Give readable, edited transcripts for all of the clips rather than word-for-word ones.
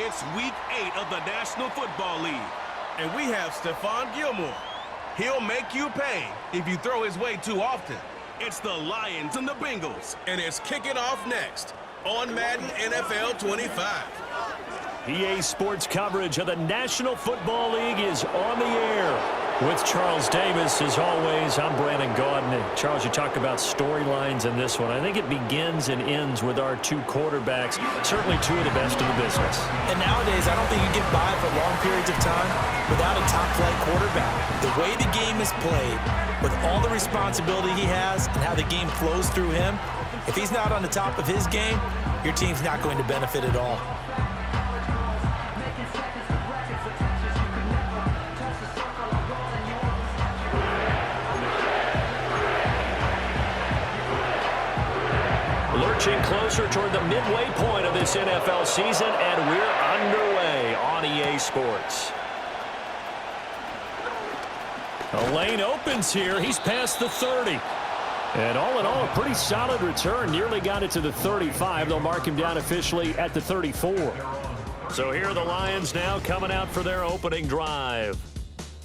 It's Week 8 of the National Football League. And we have Stephon Gilmore. He'll make you pay if you throw his way too often. It's the Lions and the Bengals, and it's kicking off next on Madden NFL 25. EA Sports coverage of the National Football League is on the air. With Charles Davis, as always, I'm Brandon Gaudin. And Charles, you talked about storylines in this one. I think it begins and ends with our two quarterbacks, certainly two of the best in the business. And nowadays, I don't think you get by for long periods of time without a top-flight quarterback. The way the game is played, with all the responsibility he has and how the game flows through him, if he's not on the top of his game, your team's not going to benefit at all. Lurching closer toward the midway point of this NFL season, and we're underway on EA Sports. A lane opens here. He's past the 30. And all in all, a pretty solid return. Nearly got it to the 35. They'll mark him down officially at the 34. So here are the Lions now coming out for their opening drive.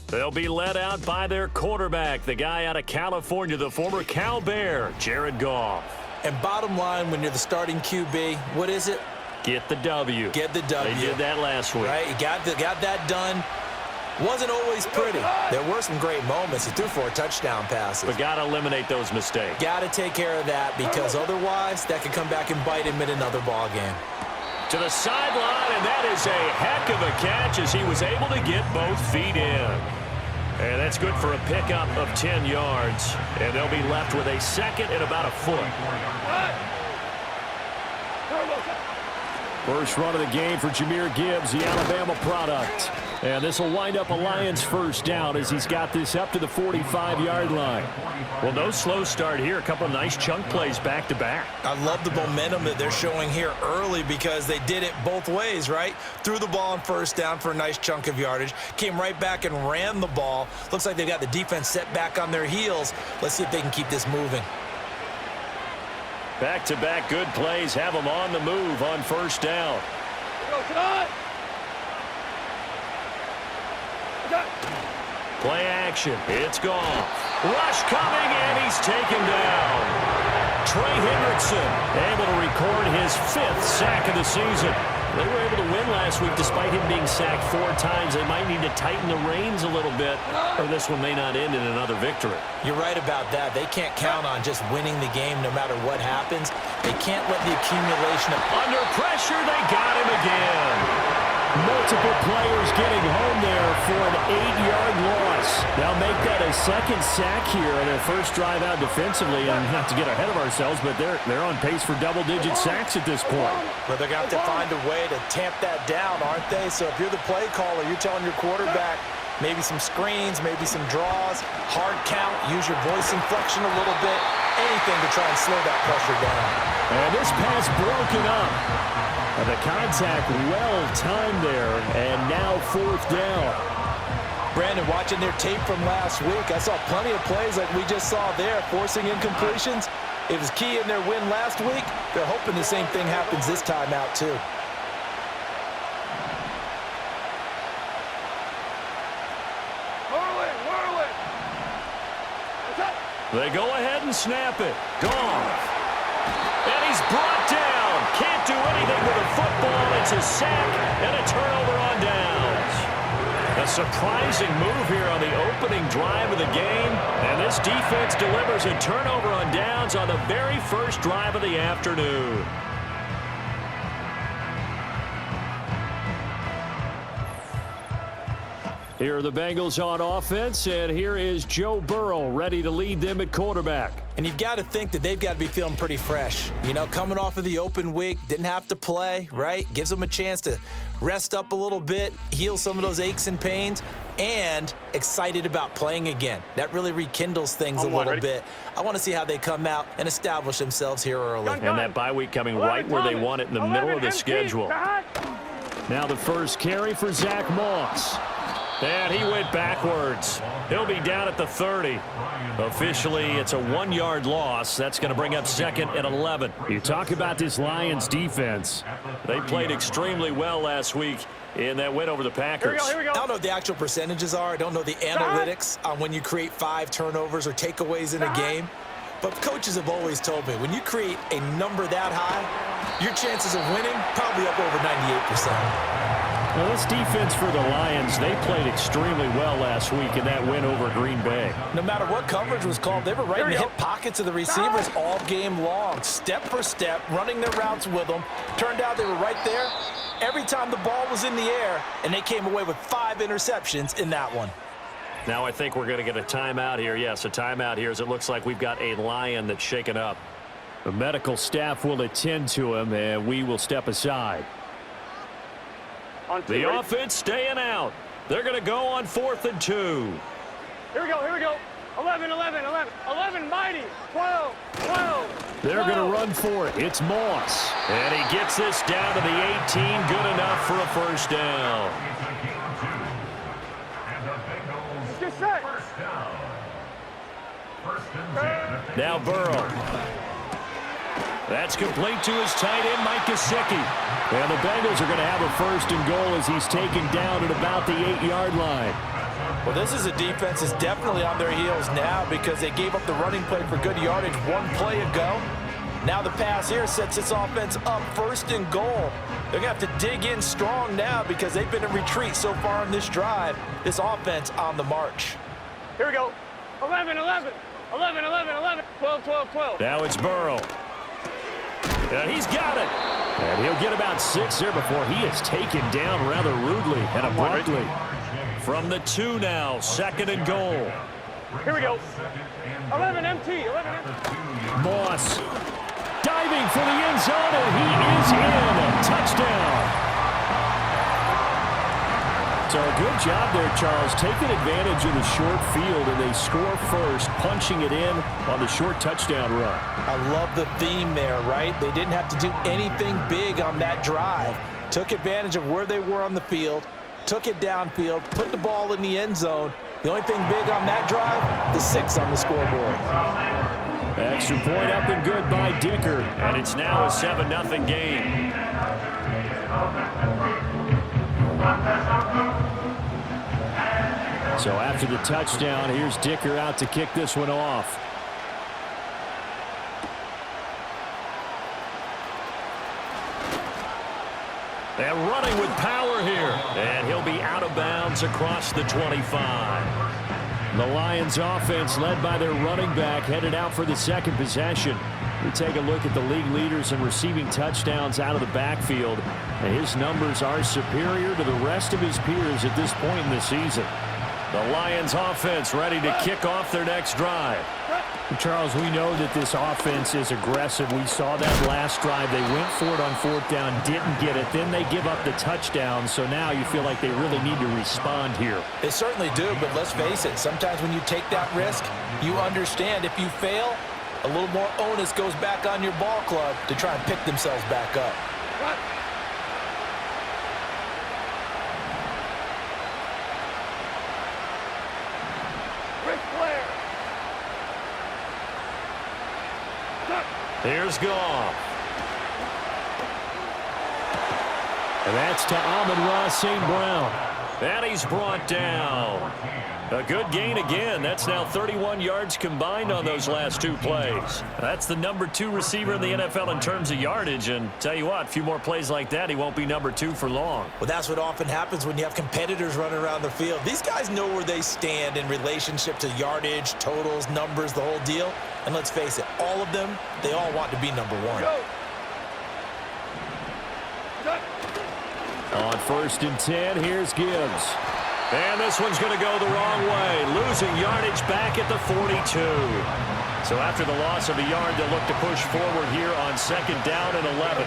They'll be led out by their quarterback, the guy out of California, the former Cal Bear, Jared Goff. And bottom line, when you're the starting QB, what is it? Get the W. Get the W. They did that last week. Right, you got that done. Wasn't always pretty. There were some great moments. He threw 4 touchdown passes. But got to eliminate those mistakes. Got to take care of that, because otherwise that could come back and bite him in another ball game. To the sideline, and that is a heck of a catch as he was able to get both feet in. And that's good for a pickup of 10 yards. And they'll be left with a second and about a foot. First run of the game for Jahmyr Gibbs, the Alabama product. And this will wind up a Lions first down as he's got this up to the 45-yard line. Well, no slow start here. A couple of nice chunk plays back-to-back. I love the momentum that they're showing here early, because they did it both ways, right? Threw the ball on first down for a nice chunk of yardage. Came right back and ran the ball. Looks like they've got the defense set back on their heels. Let's see if they can keep this moving. Back-to-back good plays have them on the move on first down. Play action. It's gone. Rush coming, and he's taken down. Trey Hendrickson able to record his 5th sack of the season. They were able to win last week despite him being sacked 4 times. They might need to tighten the reins a little bit, or this one may not end in another victory. You're right about that. They can't count on just winning the game no matter what happens. They can't let the accumulation of... Under pressure, they got him again. Multiple players getting home there for an 8-yard loss. They'll make that a second sack here on their first drive out defensively. And not to get ahead of ourselves, but they're on pace for double-digit sacks at this point. But they're going to have to find a way to tamp that down, aren't they? So if you're the play caller, you're telling your quarterback maybe some screens, maybe some draws, hard count, use your voice inflection a little bit, anything to try and slow that pressure down. And this pass broken up. And the contact well-timed there, and now 4th down. Brandon, watching their tape from last week, I saw plenty of plays like we just saw there, forcing incompletions. It was key in their win last week. They're hoping the same thing happens this time out, too. They go ahead and snap it. Gone. And he's brought down. Can't do anything with a football. It's a sack and a turnover on downs. A surprising move here on the opening drive of the game. And this defense delivers a turnover on downs on the very first drive of the afternoon. Here are the Bengals on offense, and here is Joe Burrow ready to lead them at quarterback. And you've got to think that they've got to be feeling pretty fresh. You know, coming off of the open week, didn't have to play, right? Gives them a chance to rest up a little bit, heal some of those aches and pains, and excited about playing again. That really rekindles things a little bit. I want to see how they come out and establish themselves here early. And that bye week coming right where they want it, in the middle of the schedule. Now the first carry for Zach Moss. And he went backwards. He'll be down at the 30. Officially, it's a 1-yard loss. That's going to bring up 2nd and 11. You talk about this Lions defense. They played extremely well last week in that win over the Packers. Here we go. I don't know what the actual percentages are. I don't know the analytics on when you create 5 turnovers or takeaways in a game. But coaches have always told me, when you create a number that high, your chances of winning probably up over 98%. Well, this defense for the Lions, they played extremely well last week in that win over Green Bay. No matter what coverage was called, they were right in the hip pockets of the receivers all game long, step for step, running their routes with them. Turned out they were right there every time the ball was in the air, and they came away with 5 interceptions in that one. Now I think we're going to get a timeout here. Yes, a timeout here as it looks like we've got a Lion that's shaken up. The medical staff will attend to him, and we will step aside. The offense staying out. They're going to go on 4th and 2. Here we go. 11, 11, 11, 11, mighty, 12, 12. They're going to run for it. It's Moss. And he gets this down to the 18. Good enough for a first down. Get set. Now Burrow. That's complete to his tight end, Mike Gesicki. And the Bengals are going to have a 1st and goal as he's taken down at about the 8-yard line. Well, this is a defense that's definitely on their heels now because they gave up the running play for good yardage 1 play ago. Now the pass here sets this offense up 1st and goal. They're going to have to dig in strong now because they've been in retreat so far in this drive. This offense on the march. Here we go. 11, 11, 11, 11, 11, 12, 12, 12. Now it's Burrow. And he's got it. And he'll get about 6 there before he is taken down rather rudely and abruptly. From the 2 now, 2nd and goal. Here we go. 11 MT, 11 MT. Moss diving for the end zone, and he is in. Touchdown. So a good job there, Charles, taking advantage of the short field, and they score first, punching it in on the short touchdown run. I love the theme there, right? They didn't have to do anything big on that drive. Took advantage of where they were on the field, took it downfield, put the ball in the end zone. The only thing big on that drive, the 6 on the scoreboard. Extra point up and good by Dicker, and it's now a 7-0 game. So after the touchdown, here's Dicker out to kick this one off. And running with power here. And he'll be out of bounds across the 25. The Lions offense led by their running back headed out for the 2nd possession. We take a look at the league leaders in receiving touchdowns out of the backfield. And his numbers are superior to the rest of his peers at this point in the season. The Lions offense ready to kick off their next drive. Charles, we know that this offense is aggressive. We saw that last drive. They went for it on 4th down, didn't get it. Then they give up the touchdown. So now you feel like they really need to respond here. They certainly do, but let's face it. Sometimes when you take that risk, you understand if you fail, a little more onus goes back on your ball club to try and pick themselves back up. Here's Goff. And that's to Amon-Ra St. Brown. And he's brought down. A good gain again. That's now 31 yards combined on those last 2 plays. That's the number 2 receiver in the NFL in terms of yardage. And tell you what, a few more plays like that, he won't be number 2 for long. Well, that's what often happens when you have competitors running around the field. These guys know where they stand in relationship to yardage, totals, numbers, the whole deal. And let's face it, all of them, they all want to be number 1. Go. On 1st and 10, here's Gibbs. And this one's going to go the wrong way. Losing yardage back at the 42. So after the loss of a yard, they'll look to push forward here on 2nd down and 11.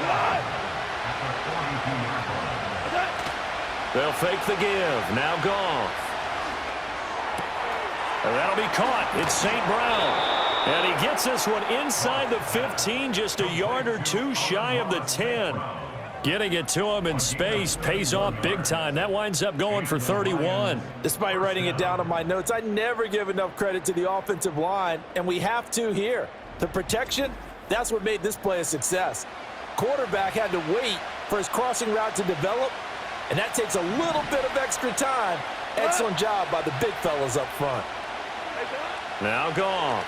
They'll fake the give. Now Goff. And that'll be caught. It's St. Brown. And he gets this one inside the 15, just a yard or 2 shy of the 10. Getting it to him in space pays off big time. That winds up going for 31. Despite writing it down on my notes, I never give enough credit to the offensive line, and we have to here. The protection, that's what made this play a success. Quarterback had to wait for his crossing route to develop, and that takes a little bit of extra time. Excellent job by the big fellas up front. Now Goff.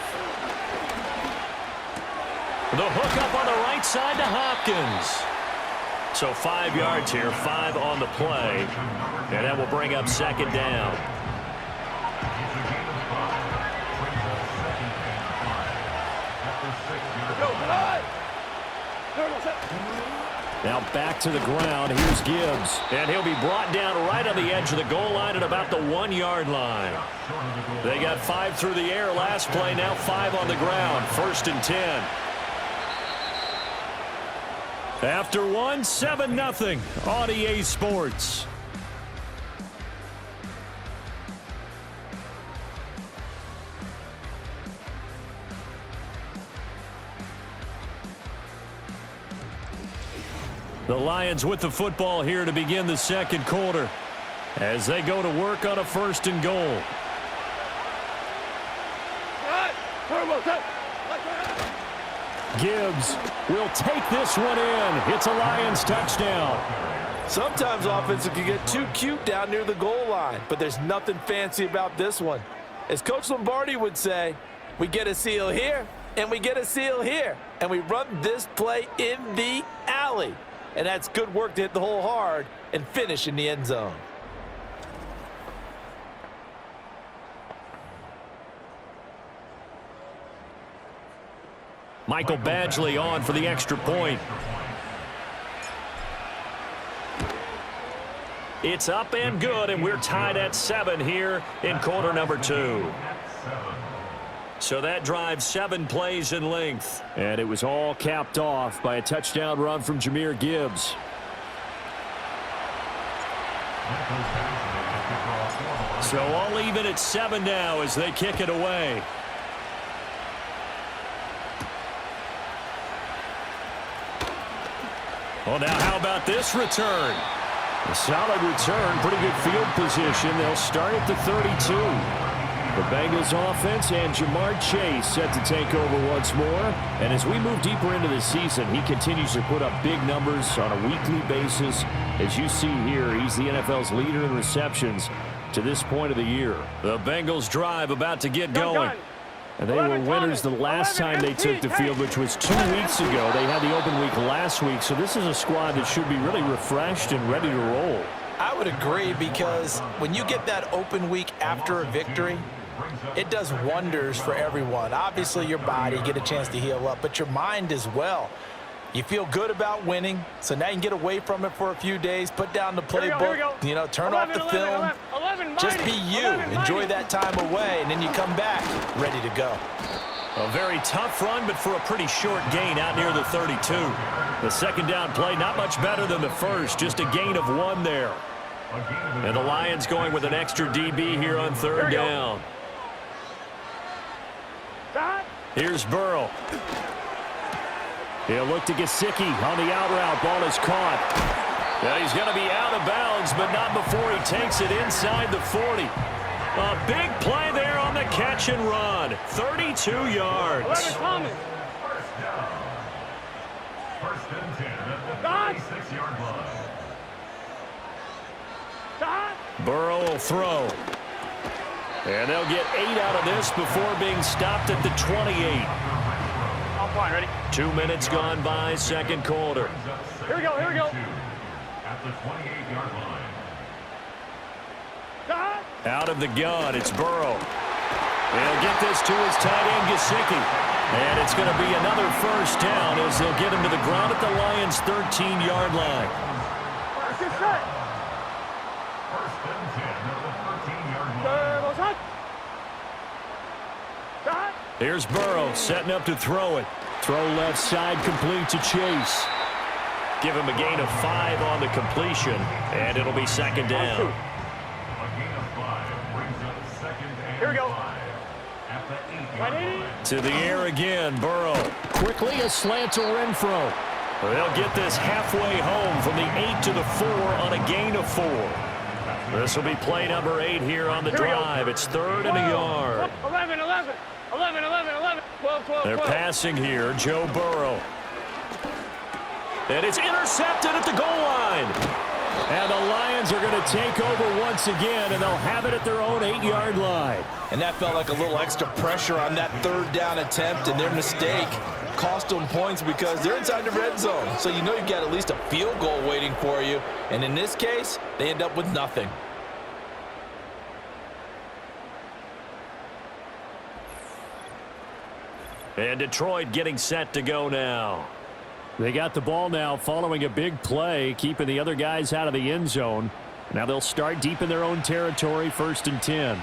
The hook up on the right side to Hopkins. So 5 yards here, 5 on the play. And that will bring up second down. Now back to the ground. Here's Gibbs. And he'll be brought down right on the edge of the goal line at about the 1 yard line. They got 5 through the air last play, now 5 on the ground. 1st and 10. After 1, 7-0 on EA Sports. The Lions with the football here to begin the second quarter as they go to work on a 1st and goal. Gibbs will take this one in. It's a Lions touchdown. Sometimes offenses can get too cute down near the goal line, but there's nothing fancy about this one. As Coach Lombardi would say, we get a seal here, and we get a seal here, and we run this play in the alley. And that's good work to hit the hole hard and finish in the end zone. Michael Badgley on for the extra point. It's up and good, and we're tied at 7 here in quarter number 2. So that drives 7 plays in length. And it was all capped off by a touchdown run from Jahmyr Gibbs. So all even at 7 now as they kick it away. Well, now how about this return? A solid return, pretty good field position. They'll start at the 32. The Bengals offense and Jamar Chase set to take over once more. And as we move deeper into the season, he continues to put up big numbers on a weekly basis. As you see here, he's the NFL's leader in receptions to this point of the year. The Bengals drive about to get going. And they were winners the last time they took the field, which was 2 weeks ago. They had the open week last week, so this is a squad that should be really refreshed and ready to roll. I would agree, because when you get that open week after a victory, it does wonders for everyone. Obviously, your body, get a chance to heal up, but your mind as well. You feel good about winning, so now you can get away from it for a few days, put down the playbook, you know, turn off the film, just be you, enjoy that time away, and then you come back ready to go. A very tough run, but for a pretty short gain out near the 32. The second down play, not much better than the first, just a gain of 1 there. And the Lions going with an extra DB here on 3rd down. Here's Burrow. He'll look to Gesicki on the out route. Ball is caught. Now he's going to be out of bounds, but not before he takes it inside the 40. A big play there on the catch and run. 32 yards. First and 10 at the 36-yard line. Burrow will throw. And they'll get 8 out of this before being stopped at the 28. On point, ready? 2 minutes gone by, second quarter. Here we go, here we go. At the 28-yard line. Out of the gun, it's Burrow. He'll get this to his tight end, Gesicki. And it's going to be another first down as they'll get him to the ground at the Lions' 13-yard line. First and 10 at the 13-yard line. Here's Burrow setting up to throw it. Throw left side, complete to Chase. Give him a gain of 5 on the completion, and it'll be second down. Here we go. To the air again, Burrow. Quickly a slant to Renfro. They'll get this halfway home from the 8 to the 4 on a gain of 4. This will be play number 8 here on the drive. It's 3rd and a yard. 11, 11, 11, 11, 11, 12, 12, They're 12. passing here, Joe Burrow. And it's intercepted at the goal line. And the Lions are going to take over once again, and they'll have it at their own 8-yard line. And that felt like a little extra pressure on that 3rd down attempt, and their mistake cost them points because they're inside the red zone. So you know you've got at least a field goal waiting for you. And in this case, they end up with nothing. And Detroit getting set to go now. They got the ball now following a big play, keeping the other guys out of the end zone. Now they'll start deep in their own territory, 1st and 10.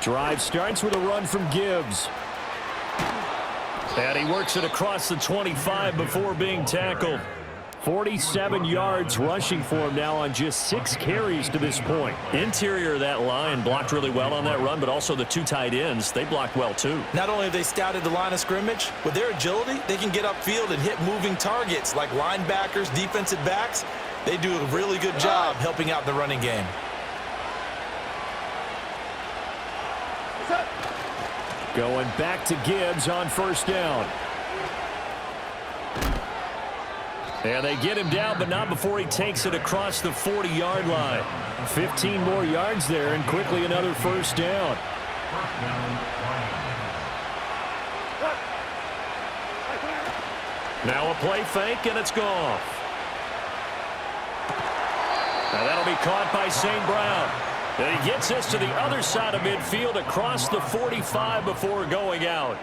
Drive starts with a run from Gibbs. And he works it across the 25 before being tackled. 47 yards rushing for him now on just 6 carries to this point. Interior of that line blocked really well on that run, but also the 2 tight ends, they blocked well too. Not only have they scouted the line of scrimmage, with their agility, they can get upfield and hit moving targets like linebackers, defensive backs. They do a really good job helping out the running game. Going back to Gibbs on 1st down. And they get him down, but not before he takes it across the 40-yard line. 15 more yards there, and quickly another 1st down. Now a play fake, and it's gone. Now that'll be caught by St. Brown. And he gets this to the other side of midfield across the 45 before going out.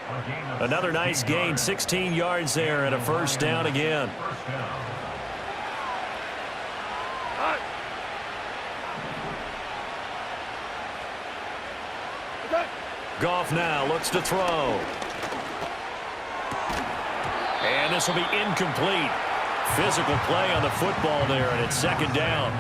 Another nice gain, 16 yards there, and a 1st down again. Goff now looks to throw. And this will be incomplete. Physical play on the football there, and it's 2nd down.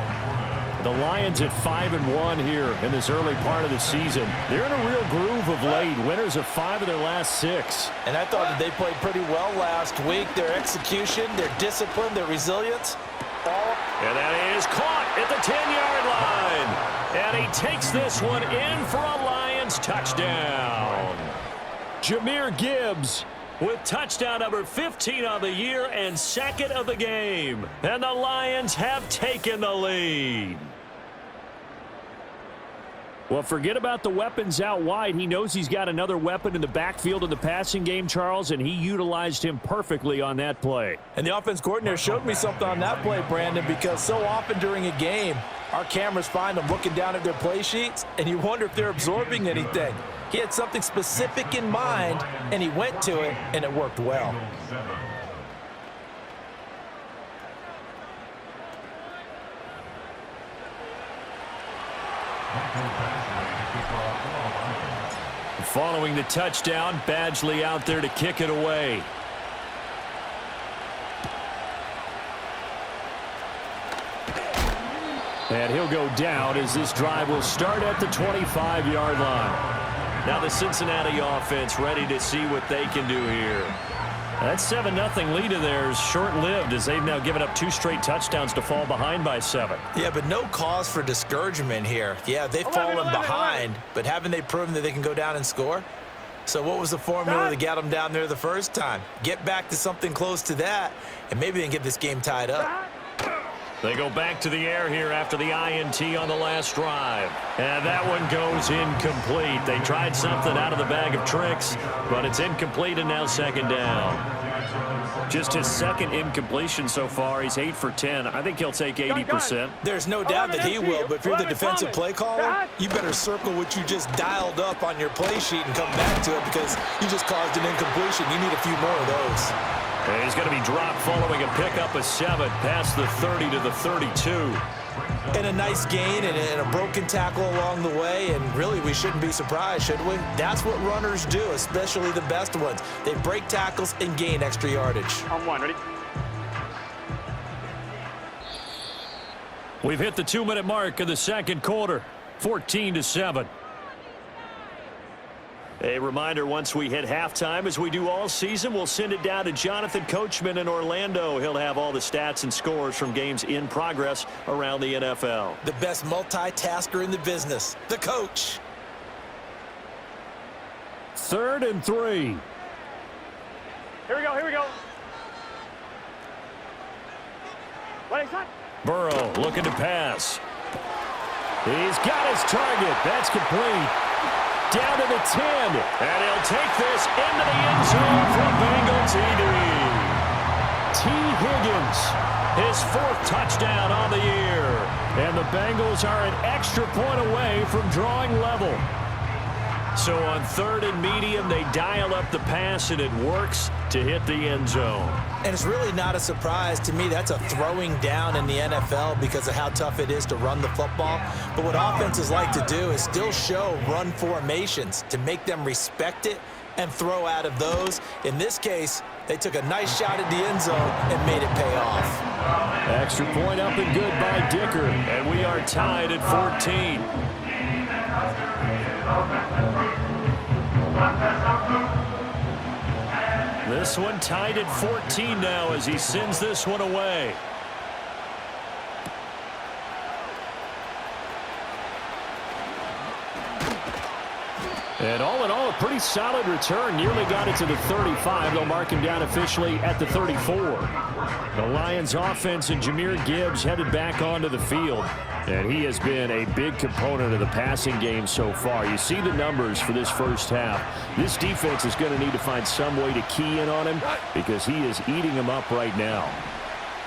The Lions at 5-1 here in this early part of the season. They're in a real groove of late. Winners of 5 of their last 6. And I thought that they played pretty well last week. Their execution, their discipline, their resilience. And that is caught at the 10-yard line. And he takes this one in for a Lions touchdown. Jahmyr Gibbs with touchdown number 15 on the year and 2nd of the game. And the Lions have taken the lead. Well, forget about the weapons out wide. He knows he's got another weapon in the backfield in the passing game, Charles, and he utilized him perfectly on that play. And the offense coordinator showed me something on that play, Brandon, because so often during a game, our cameras find them looking down at their play sheets, and you wonder if they're absorbing anything. He had something specific in mind, and he went to it, and it worked well. Following the touchdown, Badgley out there to kick it away. And he'll go down as this drive will start at the 25-yard line. Now the Cincinnati offense ready to see what they can do here. That 7-0 lead of theirs short-lived as they've now given up 2 straight touchdowns to fall behind by 7. Yeah, but no cause for discouragement here. Yeah, they've fallen behind, but haven't they proven that they can go down and score? So what was the formula to get them down there the first time? Get back to something close to that, and maybe they can get this game tied up. They go back to the air here after the INT on the last drive. And that one goes incomplete. They tried something out of the bag of tricks, but it's incomplete and now 2nd down. Just his 2nd incompletion so far. He's 8 for 10. I think he'll take 80%. There's no doubt that he will, but if you're the defensive play caller, you better circle what you just dialed up on your play sheet and come back to it because you just caused an incompletion. You need a few more of those. And he's going to be dropped following a pickup of 7 past the 30 to the 32. And a nice gain and a broken tackle along the way, and really we shouldn't be surprised, should we? That's what runners do, especially the best ones. They break tackles and gain extra yardage. On one, ready? We've hit the 2-minute mark of the second quarter, 14-7. A reminder, once we hit halftime, as we do all season, we'll send it down to Jonathan Coachman in Orlando. He'll have all the stats and scores from games in progress around the NFL. The best multitasker in the business, the coach. 3rd and 3. Here we go, here we go. What is that? Burrow looking to pass. He's got his target. That's complete. Down to the 10. And he'll take this into the end zone for Bengal TD. T. Higgins, his 4th touchdown on the year. And the Bengals are an extra point away from drawing level. So on 3rd and medium, they dial up the pass, and it works to hit the end zone. And it's really not a surprise to me. That's a throwing down in the NFL because of how tough it is to run the football. But what offenses like to do is still show run formations to make them respect it and throw out of those. In this case, they took a nice shot at the end zone and made it pay off. Extra point up and good by Dicker, and we are tied at 14. This one tied at 14 now as he sends this one away. And all in all, a pretty solid return. Nearly got it to the 35. They'll mark him down officially at the 34. The Lions offense and Jahmyr Gibbs headed back onto the field. And he has been a big component of the passing game so far. You see the numbers for this first half. This defense is going to need to find some way to key in on him because he is eating them up right now.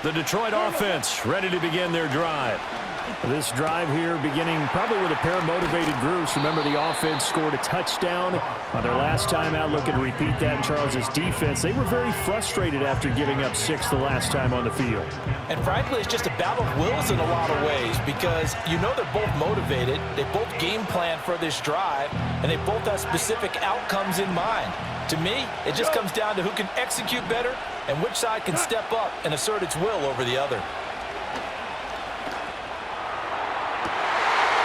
The Detroit offense ready to begin their drive. This drive here beginning probably with a pair of motivated groups. Remember, the offense scored a touchdown on their last time out. Looking to repeat that in Charles's defense. They were very frustrated after giving up 6 the last time on the field. And frankly, it's just a battle of wills in a lot of ways because you know they're both motivated. They both game plan for this drive, and they both have specific outcomes in mind. To me, it just comes down to who can execute better and which side can step up and assert its will over the other.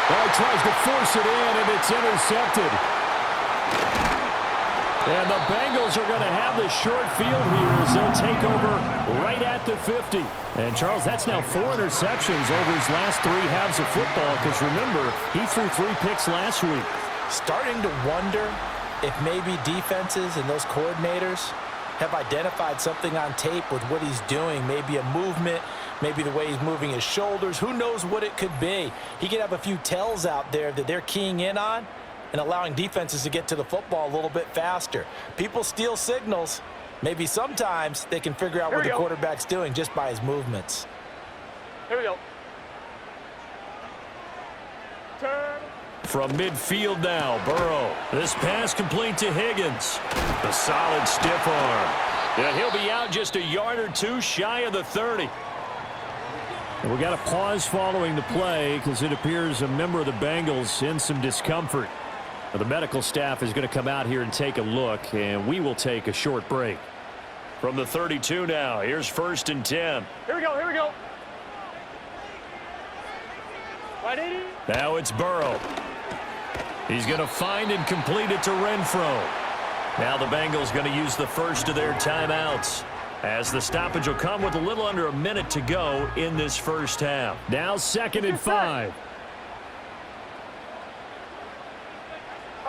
Well, he tries to force it in, and it's intercepted. And the Bengals are going to have the short field here as they'll take over right at the 50. And, Charles, that's now 4 interceptions over his last 3 halves of football because, remember, he threw 3 picks last week. Starting to wonder if maybe defenses and those coordinators have identified something on tape with what he's doing, maybe a movement, maybe the way he's moving his shoulders. Who knows what it could be? He could have a few tells out there that they're keying in on and allowing defenses to get to the football a little bit faster. People steal signals. Maybe sometimes they can figure out what the quarterback's doing just by his movements. Here we go. Turn. From midfield now, Burrow. This pass complete to Higgins. A solid stiff arm. And he'll be out just a yard or 2 shy of the 30. And we got a pause following the play because it appears a member of the Bengals in some discomfort. Now, the medical staff is going to come out here and take a look, and we will take a short break. From the 32 now, here's 1st and 10. Here we go, here we go. 180. Now it's Burrow. He's going to find and complete it to Renfro. Now the Bengals going to use the first of their timeouts, as the stoppage will come with a little under a minute to go in this first half. Now 2nd and 5.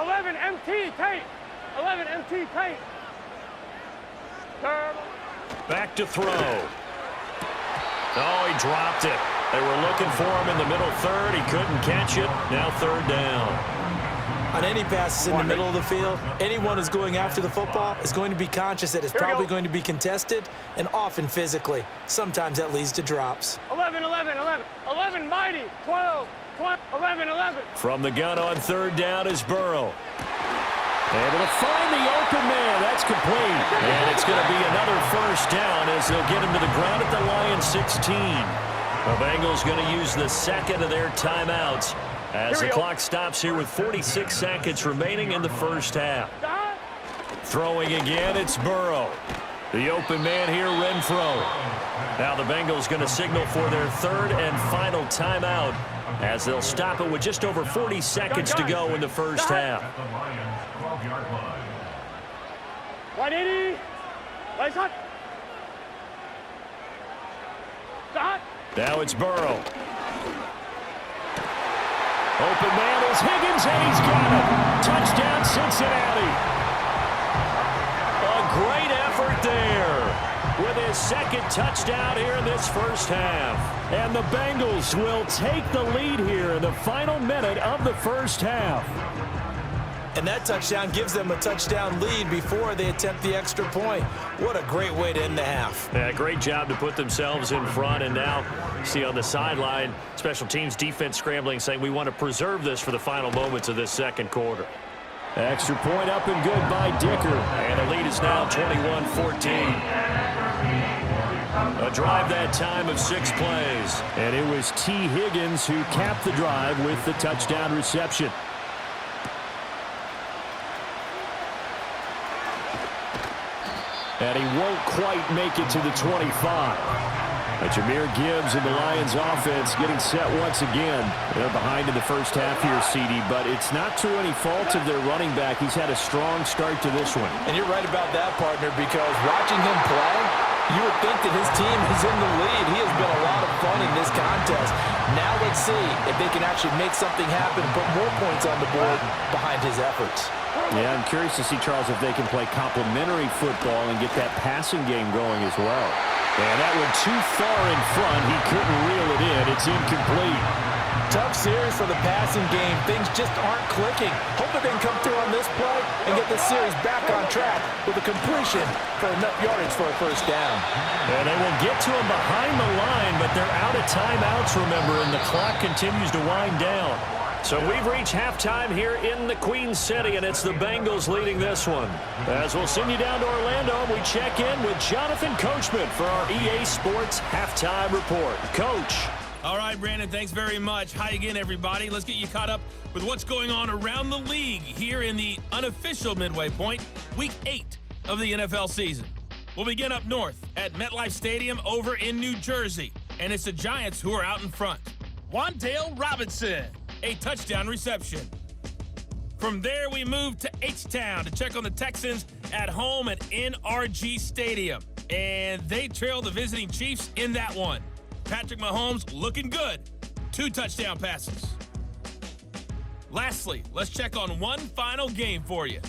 11 MT tape. 11 MT tape. Turn. Back to throw. Oh, he dropped it. They were looking for him in the middle 3rd. He couldn't catch it. Now 3rd down. On any passes in the middle of the field, anyone who's going after the football is going to be conscious that it's probably going to be contested and often physically. Sometimes that leads to drops. 11, 11, 11. 11 mighty. 12, 12, 11, 11. From the gun on 3rd down is Burrow. Able to find the open man. That's complete. And it's going to be another first down as they'll get him to the ground at the Lions 16. The Bengals going to use the second of their timeouts as the clock stops here with 46 seconds remaining in the first half. Throwing again, it's Burrow. The open man here, Renfro. Now the Bengals going to signal for their third and final timeout as they'll stop it with just over 40 seconds to go in the first half. At the Lions' 12-yard line. 180. Lights hot. Stop. Now it's Burrow. Open man is Higgins, and he's got it. Touchdown, Cincinnati. A great effort there with his second touchdown here in this first half. And the Bengals will take the lead here in the final minute of the first half. And that touchdown gives them a touchdown lead before they attempt the extra point. What a great way to end the half. Yeah, great job to put themselves in front. And now, see on the sideline, special teams defense scrambling, saying we want to preserve this for the final moments of this second quarter. Extra point up and good by Dicker. And the lead is now 21-14. A drive that time of 6 plays. And it was T. Higgins who capped the drive with the touchdown reception. And he won't quite make it to the 25. Jameer Gibbs and the Lions offense getting set once again. They're behind in the first half here, CD, but it's not to any fault of their running back. He's had a strong start to this one. And you're right about that, partner, because watching him play, you would think that his team is in the lead. He has been a lot of fun in this contest. Now let's see if they can actually make something happen and put more points on the board behind his efforts. Yeah, I'm curious to see, Charles, if they can play complementary football and get that passing game going as well. And that went too far in front. He couldn't reel it in. It's incomplete. Tough series for the passing game. Things just aren't clicking. Hope they can come through on this play and get this series back on track with a completion for enough yardage for a first down. And they will get to him behind the line, but they're out of timeouts, remember, and the clock continues to wind down. So we've reached halftime here in the Queen City, and it's the Bengals leading this one. As we'll send you down to Orlando, we check in with Jonathan Coachman for our EA Sports Halftime Report. Coach. All right, Brandon, thanks very much. Hi again, everybody. Let's get you caught up with what's going on around the league here in the unofficial midway point, Week 8 of the NFL season. We'll begin up north at MetLife Stadium over in New Jersey, and it's the Giants who are out in front. Wan'Dale Robinson, a touchdown reception. From there, we move to H-Town to check on the Texans at home at NRG Stadium, and they trail the visiting Chiefs in that one. Patrick Mahomes looking good. 2 touchdown passes. Lastly, let's check on one final game for you.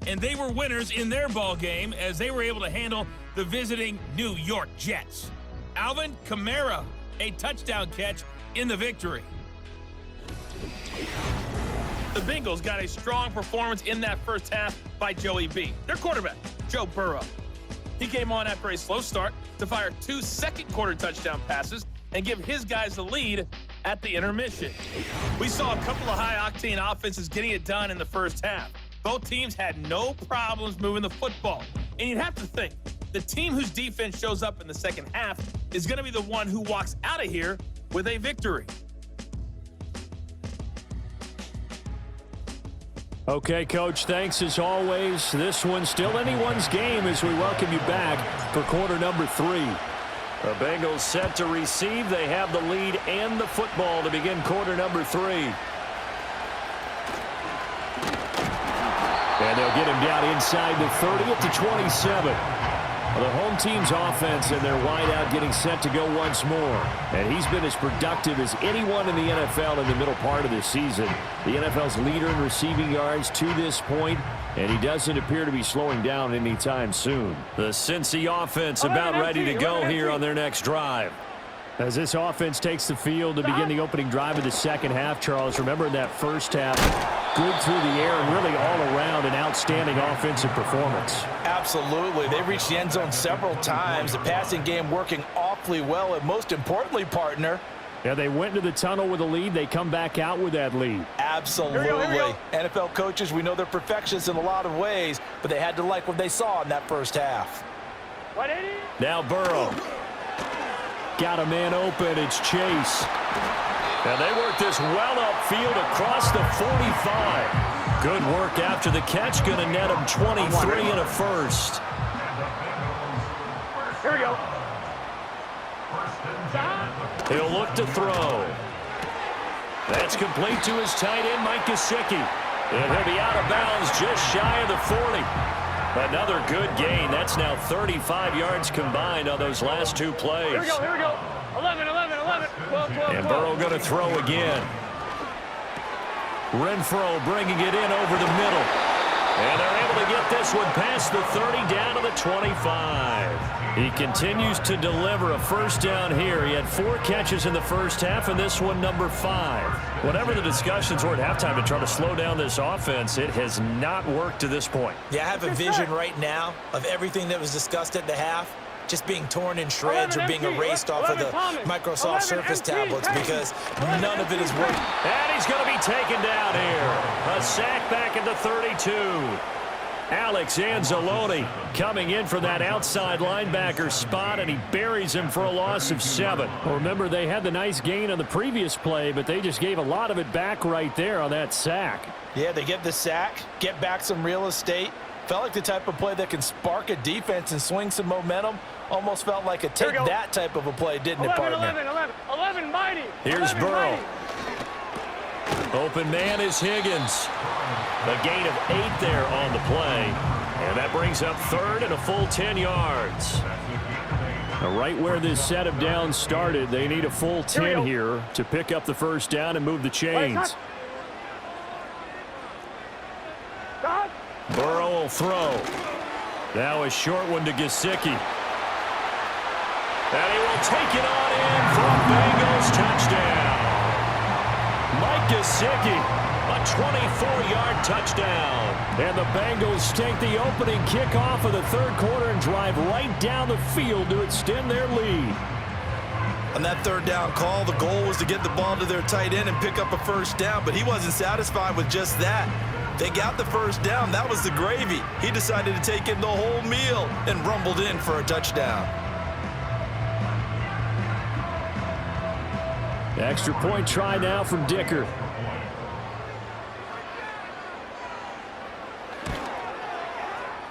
And they were winners in their ball game as they were able to handle the visiting New York Jets. Alvin Kamara, a touchdown catch in the victory. The Bengals got a strong performance in that first half by Joey B, their quarterback, Joe Burrow. He came on after a slow start to fire 2 second-quarter touchdown passes and give his guys the lead at the intermission. We saw a couple of high-octane offenses getting it done in the first half. Both teams had no problems moving the football. And you'd have to think, the team whose defense shows up in the second half is going to be the one who walks out of here with a victory. Okay, Coach, thanks as always. This one's still anyone's game as we welcome you back for quarter number 3. The Bengals set to receive. They have the lead and the football to begin quarter number 3. And they'll get him down inside the 30 at the 27. The home team's offense and their wideout getting set to go once more. And he's been as productive as anyone in the NFL in the middle part of this season. The NFL's leader in receiving yards to this point, and he doesn't appear to be slowing down anytime soon. The Cincy offense about ready to go here on their next drive. As this offense takes the field to begin the opening drive of the second half, Charles, remember in that first half, good through the air and really all around an outstanding offensive performance. Absolutely. They reached the end zone several times. The passing game working awfully well, and most importantly, partner, Yeah, they went into the tunnel with a lead. They come back out with that lead. Absolutely. Here we go. NFL coaches, we know they're perfectionists in a lot of ways, but they had to like what they saw in that first half. 180. Now Burrow. Got a man open. It's Chase. And they work this well upfield across the 45. Good work after the catch. Going to net him 23 and a first. Here we go. He'll look to throw. That's complete to his tight end, Mike Gesicki. And he'll be out of bounds just shy of the 40. Another good gain. That's now 35 yards combined on those last two plays. Here we go. Here we go. 11, 11, 11. 12, 12, And 12. Burrow going to throw again. Renfro bringing it in over the middle. And they're able to get this one past the 30 down to the 25. He continues to deliver a first down here. He had 4 catches in the first half, and this one number 5. Whatever the discussions were at halftime to try to slow down this offense, it has not worked to this point. Yeah, I have a vision right now of everything that was discussed at the half just being torn in shreds or being erased off of the Microsoft Surface tablets because none of it is working. And he's going to be taken down here. A sack back at the 32. Alex Anzalone coming in for that outside linebacker spot, and he buries him for a loss of 7. Well, remember, they had the nice gain on the previous play, but they just gave a lot of it back right there on that sack. Yeah, they get the sack, get back some real estate. Felt like the type of play that can spark a defense and swing some momentum. Almost felt like a take that type of a play, didn't it, partner? 11, 11, 11, mighty. Here's 11, Burrow. mighty. Open man is Higgins. A gain of 8 there on the play. And that brings up third and a full 10 yards. Now, right where this set of downs started, they need a full 10 here to pick up the first down and move the chains. Burrow will throw. Now a short one to Gesicki. And he will take it on in for a Bengals touchdown. Mike Gesicki, a 24-yard touchdown. And the Bengals take the opening kickoff of the third quarter and drive right down the field to extend their lead. On that third down call, the goal was to get the ball to their tight end and pick up a first down, but he wasn't satisfied with just that. They got the first down. That was the gravy. He decided to take in the whole meal and rumbled in for a touchdown. Extra point try now from Dicker.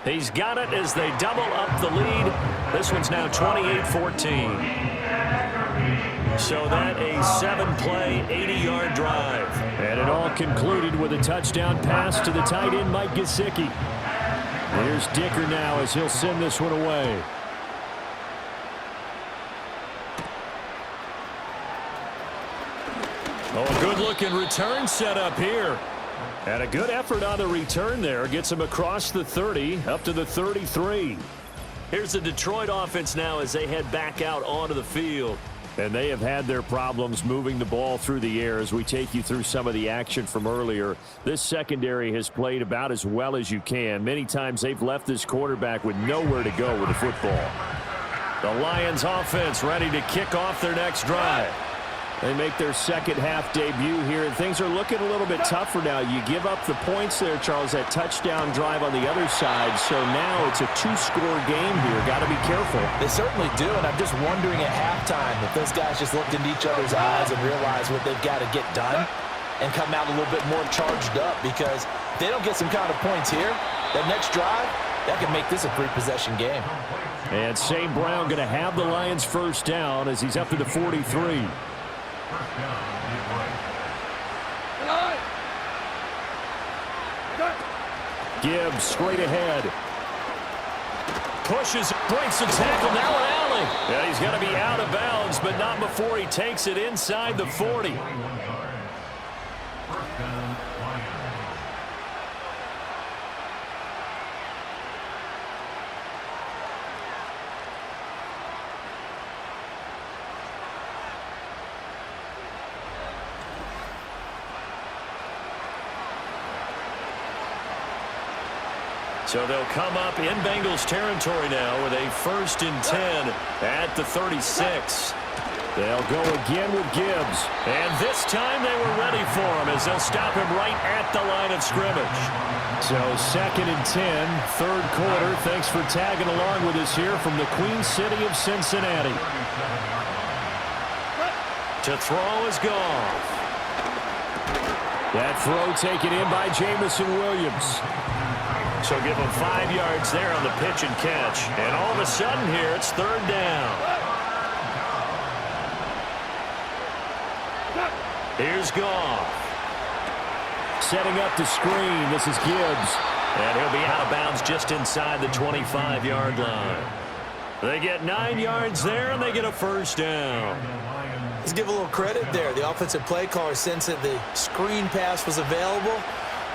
He's got it as they double up the lead. This one's now 28-14. So that a 7-play, 80-yard drive. And it all concluded with a touchdown pass to the tight end, Mike Gesicki. Here's Dicker now as he'll send this one away. Oh, a good-looking return set up here. And a good effort on the return there. Gets him across the 30, up to the 33. Here's the Detroit offense now as they head back out onto the field. And they have had their problems moving the ball through the air as we take you through some of the action from earlier. This secondary has played about as well as you can. Many times they've left this quarterback with nowhere to go with the football. The Lions offense ready to kick off their next drive. They make their second half debut here, and things are looking a little bit tougher now. You give up the points there, Charles, that touchdown drive on the other side. So now it's a 2-score game here. Got to be careful. They certainly do, and I'm just wondering at halftime if those guys just looked into each other's eyes and realized what they've got to get done and come out a little bit more charged up, because if they don't get some kind of points here, that next drive, that can make this a 3-possession game. And St. Brown going to have the Lions first down as he's up to the 43. Gibbs straight ahead. Pushes, breaks the tackle, now an alley. Yeah, he's going to be out of bounds, but not before he takes it inside the 40. So they'll come up in Bengals territory now with a 1st and 10 at the 36. They'll go again with Gibbs. And this time they were ready for him as they'll stop him right at the line of scrimmage. So 2nd and 10, third quarter. Thanks for tagging along with us here from the Queen City of Cincinnati. To throw is Goff. That throw taken in by Jamison Williams. So give him 5 yards there on the pitch and catch. And all of a sudden here, it's 3rd down. Here's Goff. Setting up the screen. This is Gibbs. And he'll be out of bounds just inside the 25-yard line. They get 9 yards there, and they get a 1st down. Let's give a little credit there. The offensive play caller sensed that the screen pass was available.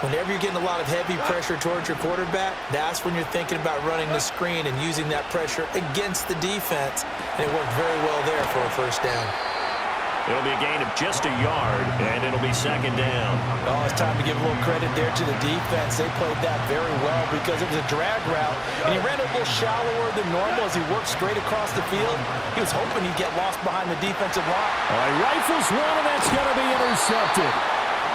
Whenever you're getting a lot of heavy pressure towards your quarterback, that's when you're thinking about running the screen and using that pressure against the defense. And it worked very well there for a 1st down. It'll be a gain of just a yard, and it'll be 2nd down. Oh, it's time to give a little credit there to the defense. They played that very well because it was a drag route, and he ran a little shallower than normal as he worked straight across the field. He was hoping he'd get lost behind the defensive line. All right, rifles one, and that's going to be intercepted.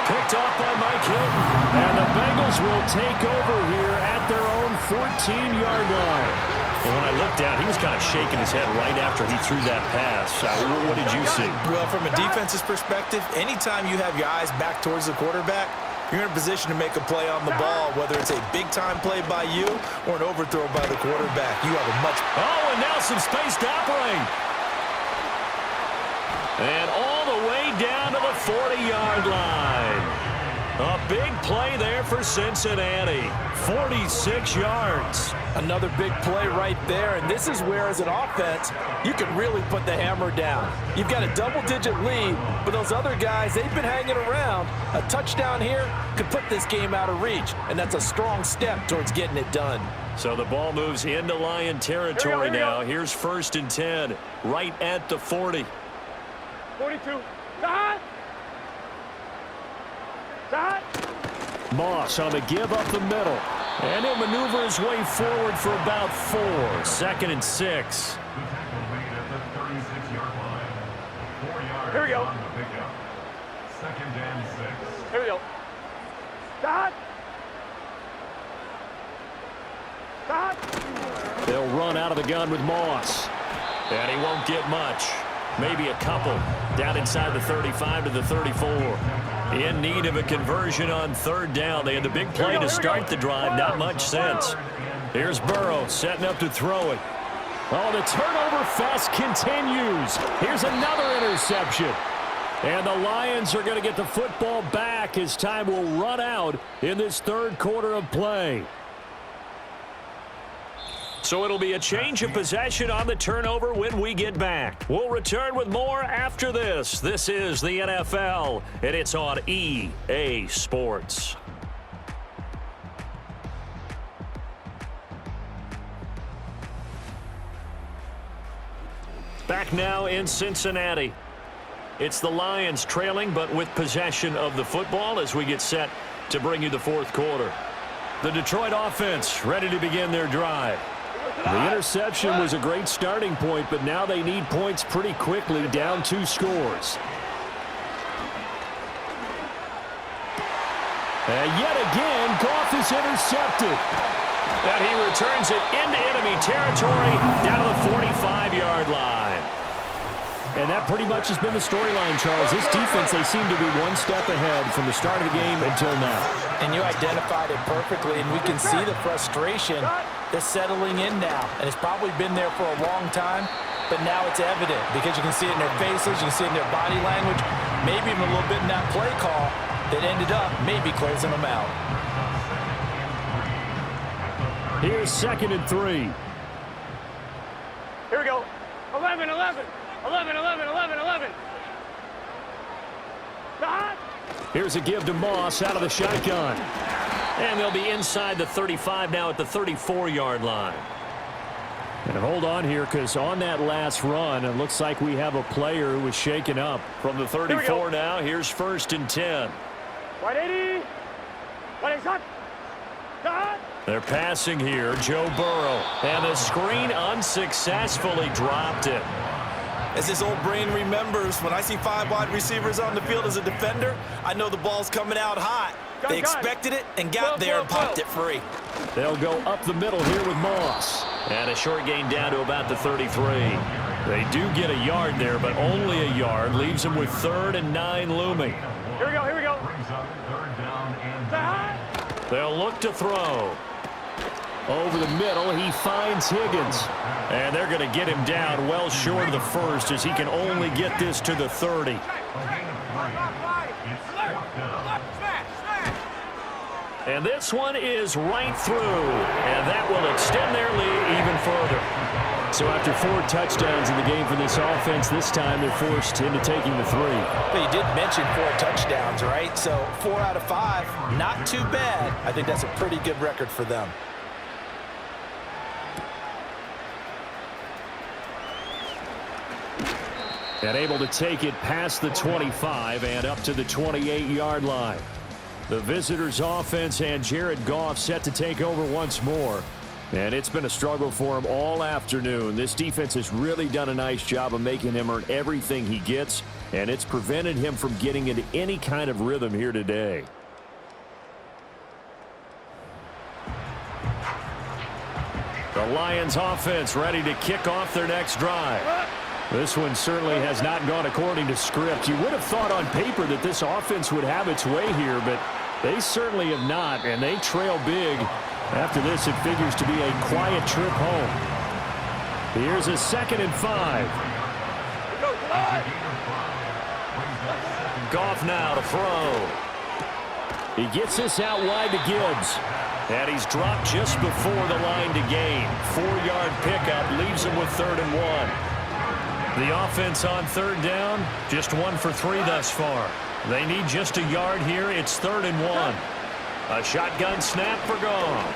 Picked off by Mike Hilton. And the Bengals will take over here at their own 14-yard line. And when I looked down, he was kind of shaking his head right after he threw that pass. What did you see? Well, from a defense's perspective, anytime you have your eyes back towards the quarterback, you're in a position to make a play on the ball, whether it's a big-time play by you or an overthrow by the quarterback. You have a much... Oh, and now some space to operate. And all the way down to the 40-yard line. A big play there for Cincinnati. 46 yards. Another big play right there, and this is where, as an offense, you can really put the hammer down. You've got a double-digit lead, but those other guys, they've been hanging around. A touchdown here could put this game out of reach, and that's a strong step towards getting it done. So the ball moves into Lion territory now. Here's 1st and 10, right at the 40. 42. Stop! Stop! Moss on the give up the middle. And he'll maneuver his way forward for about 4. 2nd and 6. Here we go. 2nd and 6. Here we go. Stop! Stop! They'll run out of the gun with Moss. And he won't get much. Maybe a couple. Down inside the 35 to the 34. In need of a conversion on 3rd down. They had the big play to start the drive. Not much sense. Here's Burrow setting up to throw it. Oh, the turnover fest continues. Here's another interception. And the Lions are going to get the football back as time will run out in this 3rd quarter of play. So it'll be a change of possession on the turnover when we get back. We'll return with more after this. This is the NFL, and it's on EA Sports. Back now in Cincinnati. It's the Lions trailing, but with possession of the football as we get set to bring you the 4th quarter. The Detroit offense ready to begin their drive. The interception was a great starting point, but now they need points pretty quickly, down 2 scores. And yet again, Goff is intercepted. And he returns it into enemy territory down to the 45-yard line. And that pretty much has been the storyline, Charles. This defense, they seem to be one step ahead from the start of the game until now. And you identified it perfectly, and we can see the frustration that's settling in now. And it's probably been there for a long time, but now it's evident because you can see it in their faces, you can see it in their body language, maybe even a little bit in that play call that ended up maybe closing them out. Here's 2nd and 3. Here we go. 11, 11. 11, 11, 11, 11. Stop! Here's a give to Moss out of the shotgun. And they'll be inside the 35 now at the 34-yard line. And hold on here, because on that last run, it looks like we have a player who was shaken up. From the 34 now, here's 1st and 10. 180. 180, shot. Shot. They're passing here, Joe Burrow. And the screen unsuccessfully dropped it. As his old brain remembers, when I see 5 wide receivers on the field as a defender, I know the ball's coming out hot. They expected it and got there and popped it free. They'll go up the middle here with Moss. And a short gain down to about the 33. They do get a yard there, but only a yard. Leaves them with 3rd and 9 looming. Here we go, here we go. Brings up 3rd down and They'll look to throw. Over the middle, he finds Higgins. And they're going to get him down well short of the first as he can only get this to the 30. And this one is right through. And that will extend their lead even further. So after 4 touchdowns in the game for this offense, this time they're forced into taking the 3. But you did mention 4 touchdowns, right? So 4 out of 5, not too bad. I think that's a pretty good record for them. And able to take it past the 25 and up to the 28-yard line. The visitors' offense and Jared Goff set to take over once more. And it's been a struggle for him all afternoon. This defense has really done a nice job of making him earn everything he gets, and it's prevented him from getting into any kind of rhythm here today. The Lions offense ready to kick off their next drive. This one certainly has not gone according to script. You would have thought on paper that this offense would have its way here, but they certainly have not, and they trail big. After this, it figures to be a quiet trip home. Here's a 2nd and 5. Goff now to throw. He gets this out wide to Gibbs. And he's dropped just before the line to gain. 4-yard pickup leaves him with 3rd and 1. The offense on 3rd down, just 1 for 3 thus far. They need just a yard here. It's 3rd and 1. A shotgun snap for Goff.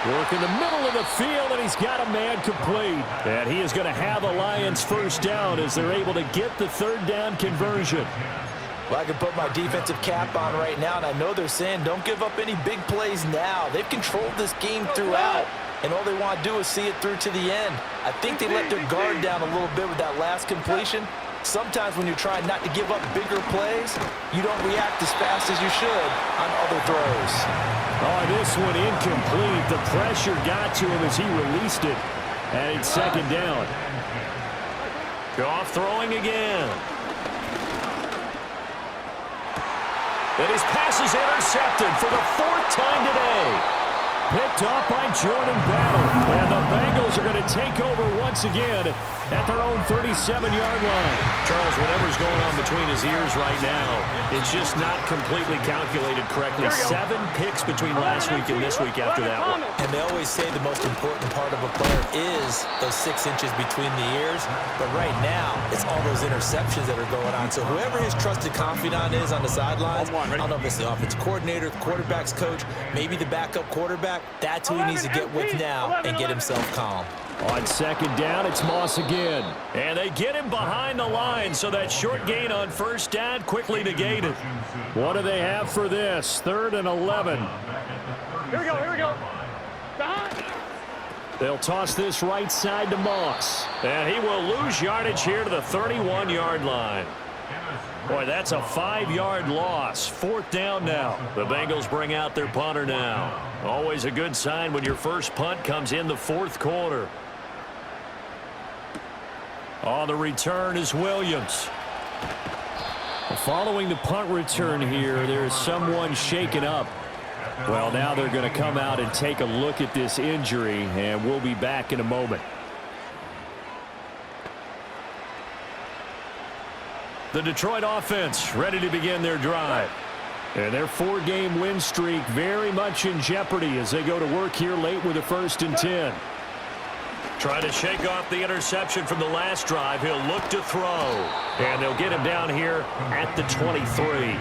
Work in the middle of the field, and he's got a man complete. And he is going to have the Lions first down as they're able to get the 3rd down conversion. Well, I can put my defensive cap on right now, and I know they're saying don't give up any big plays now. They've controlled this game throughout, and all they want to do is see it through to the end. I think they let their guard down a little bit with that last completion. Sometimes when you're trying not to give up bigger plays, you don't react as fast as you should on other throws. Oh, this one incomplete. The pressure got to him as he released it. And it's 2nd down. Goff throwing again. And his pass is intercepted for the 4th time today. Picked off by Jordan Battle. And the Bengals are going to take over once again at their own 37-yard line. Charles, whatever's going on between his ears right now, it's just not completely calculated correctly. 7 picks between last week and this week after that one. And they always say the most important part of a player is those 6 inches between the ears. But right now, it's all those interceptions that are going on. So whoever his trusted confidant is on the sidelines, I don't know if it's the offensive coordinator, the quarterback's coach, maybe the backup quarterback, that's who he needs to get with now and get himself calm. On 2nd down, it's Moss again. And they get him behind the line, so that short gain on 1st down quickly negated. What do they have for this? 3rd and 11. Here we go, here we go. They'll toss this right side to Moss. And he will lose yardage here to the 31-yard line. Boy, that's a 5-yard loss. 4th down now. The Bengals bring out their punter now. Always a good sign when your first punt comes in the 4th quarter. On the return is Williams. Following the punt return here, there's someone shaken up. Well, now they're going to come out and take a look at this injury, and we'll be back in a moment. The Detroit offense ready to begin their drive. And their 4-game win streak very much in jeopardy as they go to work here late with a 1st and 10. Trying to shake off the interception from the last drive. He'll look to throw. And they'll get him down here at the 23.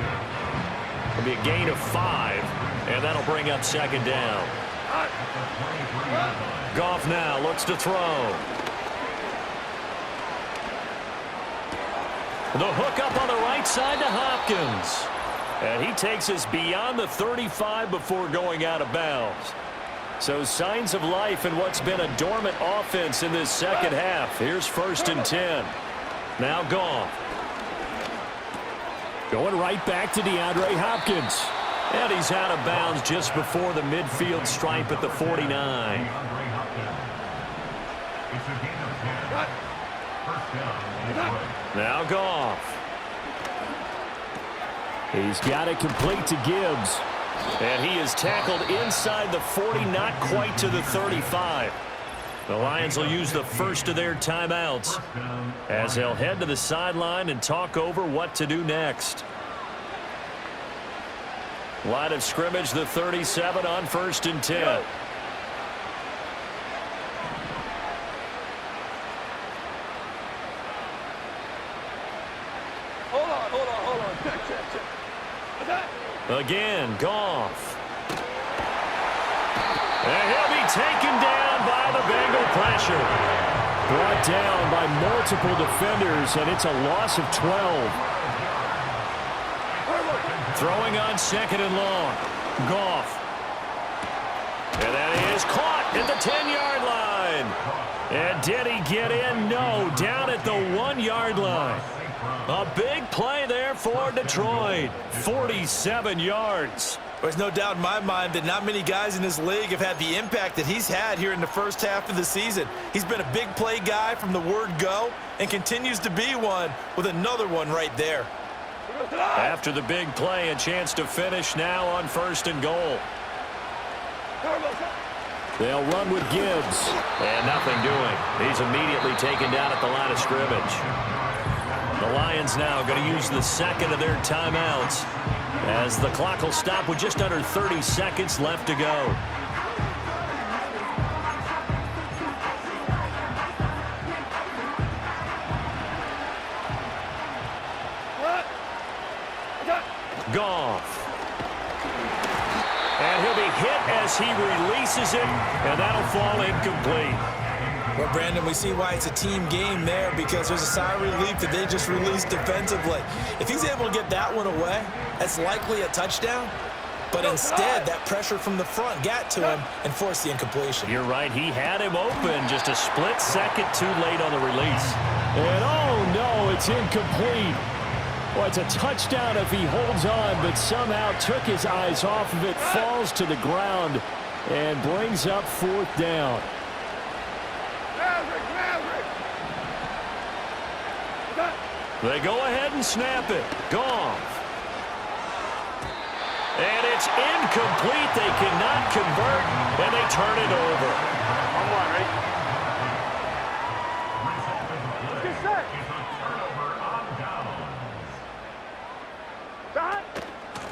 It'll be a gain of 5. And that'll bring up 2nd down. Goff now looks to throw. The hook up on the right side to Hopkins. And he takes us beyond the 35 before going out of bounds. So signs of life in what's been a dormant offense in this second half. Here's 1st and 10. Now Goff. Going right back to DeAndre Hopkins. And he's out of bounds just before the midfield stripe at the 49. Now Goff. He's got it complete to Gibbs. And he is tackled inside the 40, not quite to the 35. The Lions will use the first of their timeouts as they'll head to the sideline and talk over what to do next. Line of scrimmage, the 37 on 1st and 10. Hold on. Check. Again, Goff. And he'll be taken down by the Bengal pressure. Brought down by multiple defenders, and it's a loss of 12. Throwing on 2nd and long. Goff. And that is caught at the 10-yard line. And did he get in? No, down at the 1-yard line. A big play there for Detroit. 47 yards. There's no doubt in my mind that not many guys in this league have had the impact that he's had here in the first half of the season. He's been a big play guy from the word go and continues to be one with another one right there. After the big play, a chance to finish now on 1st and goal. They'll run with Gibbs. And nothing doing. He's immediately taken down at the line of scrimmage. The Lions now going to use the second of their timeouts as the clock will stop with just under 30 seconds left to go. Goff. And he'll be hit as he releases it, and that'll fall incomplete. Well, Brandon, we see why it's a team game there because there's a sigh of relief that they just released defensively. If he's able to get that one away, that's likely a touchdown. But instead, that pressure from the front got to him and forced the incompletion. You're right. He had him open just a split second too late on the release. And oh, no, it's incomplete. Well, it's a touchdown if he holds on, but somehow took his eyes off of it, falls to the ground, and brings up 4th down. They go ahead and snap it. Goff. And it's incomplete. They cannot convert, and they turn it over. Get set.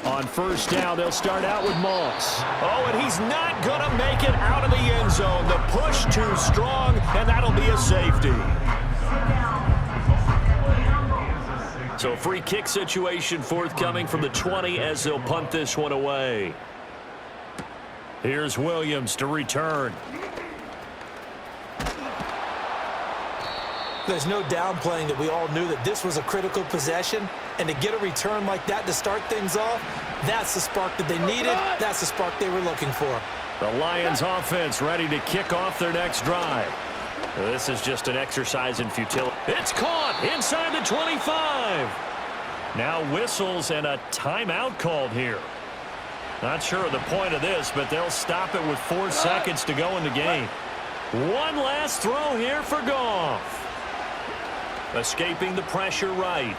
On 1st down, they'll start out with Moss. Oh, and he's not going to make it out of the end zone. The push too strong, and that'll be a safety. So free kick situation forthcoming from the 20 as they'll punt this one away. Here's Williams to return. There's no downplaying that we all knew that this was a critical possession, and to get a return like that to start things off, that's the spark that they needed. That's the spark they were looking for. The Lions offense ready to kick off their next drive. This is just an exercise in futility. It's caught inside the 25. Now whistles and a timeout called here. Not sure of the point of this, but they'll stop it with 4 seconds to go in the game. One last throw here for Goff. Escaping the pressure right.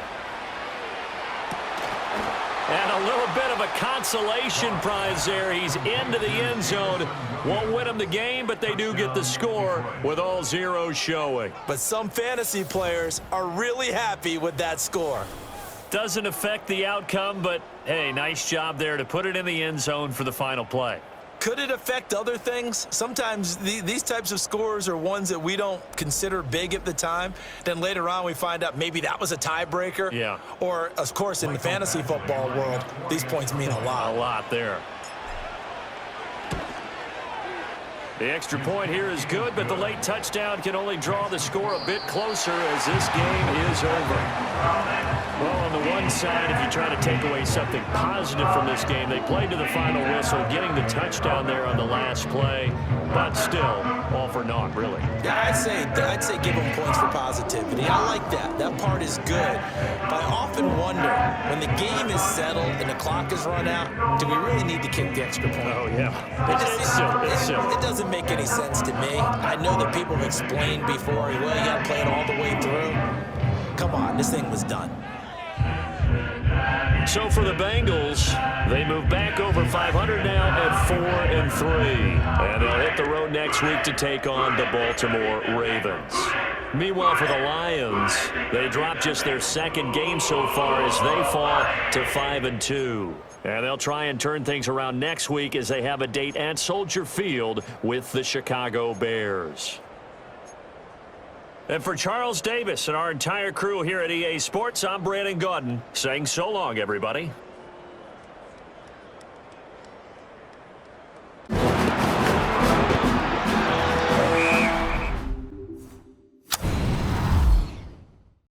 And a little bit of a consolation prize there. He's into the end zone. Won't win them the game, but they do get the score with all zeros showing. But some fantasy players are really happy with that score. Doesn't affect the outcome, but, hey, nice job there to put it in the end zone for the final play. Could it affect other things? Sometimes these types of scores are ones that we don't consider big at the time. Then later on we find out maybe that was a tiebreaker. Yeah. Or, of course, in the fantasy football world, these points mean a lot. A lot there. The extra point here is good, but the late touchdown can only draw the score a bit closer as this game is over. Well, on the one side, if you try to take away something positive from this game, they played to the final whistle, getting the touchdown there on the last play, but still, all for naught, really. Yeah, I'd say give them points for positivity. I like that. That part is good. But I often wonder, when the game is settled and the clock is run out, do we really need to kick the extra point? Oh, yeah. It's silly. It doesn't make any sense to me. I know that people have explained before, well, you got to play it all the way through. Come on, this thing was done. So for the Bengals, they move back over 500 now at 4-3. And they'll hit the road next week to take on the Baltimore Ravens. Meanwhile, for the Lions, they drop just their second game so far as they fall to 5-2. And they'll try and turn things around next week as they have a date at Soldier Field with the Chicago Bears. And for Charles Davis and our entire crew here at EA Sports, I'm Brandon Gaudin saying so long, everybody.